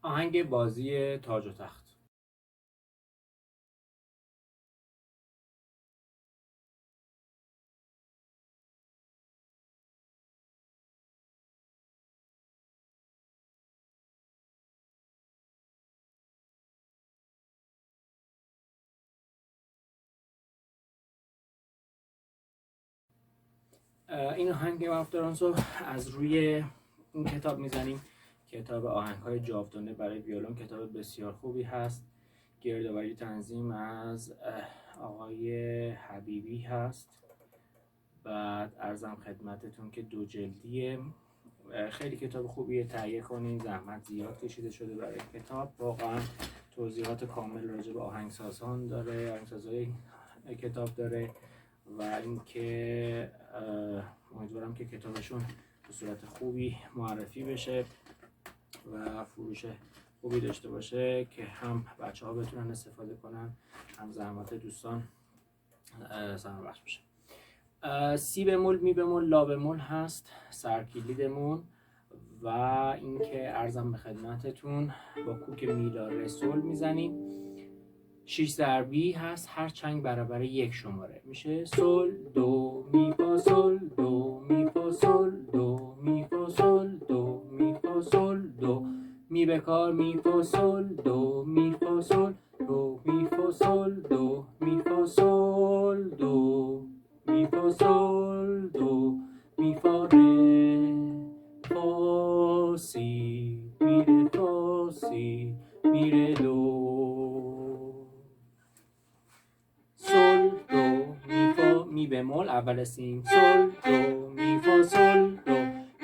آهنگ بازی تاج و تخت. این آهنگ گیم آف ترونز رو از روی این کتاب میزنیم، کتاب آهنگ‌های جاودانه برای ویولون. کتاب بسیار خوبی هست، گردآوری تنظیم از آقای حبیبی هست. بعد عرضم خدمتتون که 2 جلدیه، خیلی کتاب خوبیه، تهیه کنین، زحمت زیاد کشیده شده برای کتاب. واقعا توضیحات کامل راجع به آهنگسازان داره، آهنگسازای کتاب داره و اینکه امیدوارم که کتابشون به صورت خوبی معرفی بشه و فروش خوبی داشته باشه که هم بچه‌ها بتونن استفاده کنن، هم زحمت دوستان ثمر بخش بشه. سی بمول، می بمول، لا بمول هست، سرکلیدمون. و اینکه عرضم به خدمتتون با کوک می لا ره سل میزنیم. 6 ضربی هست، هر چنگ برابر 1 شماره میشه سل دو می فا سل دو می فا سل دو می فا سل دو می فا سل دو می بکار می فا سل دو می فا سل دو می فا سل دو می فا سل دو می فا سل دو می فا ره فا سی می ره فا سی می ره دو سل دو می فا می بمول اول سیم سل دو می فا سل دو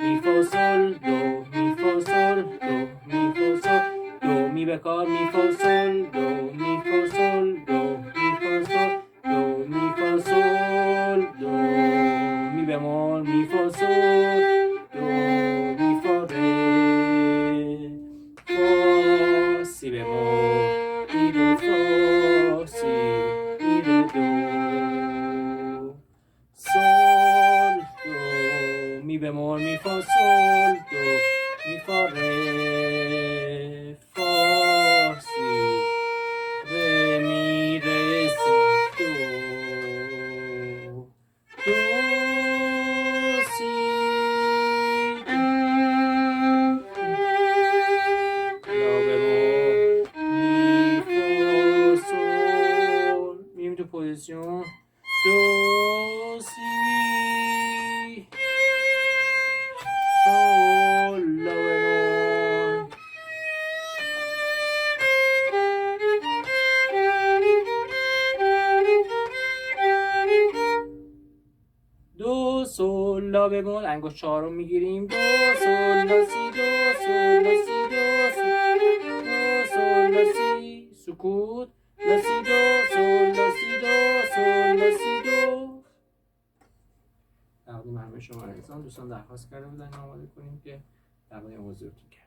می فا سل دو می فا سل دو می فا سل دو می بکار می فا سل دو می فا سل دو می فا سل دو می فا سل دو می بمول می فا سل دو می فا ره فا سی بمول می ره فا سی می ره دو سل دو می بمول می فا سل دو می فا ره فا سی ره می ره سی دو دو سی لا بمول می فا سل، میریم تو پوزیسیون دو سی سل لا بمول دو سل لا بمول. انگشت چهارم میگیریم دو سل لا سی دو سل لا سی دو سل دو سل لا سی سکوت لا سی دو سل لا سی دو سل لا سی دو. تقدیم همه شما عزیزان، دوستان درخواست کرده بودن آماده کنیم که درباره موضوعتون کرد.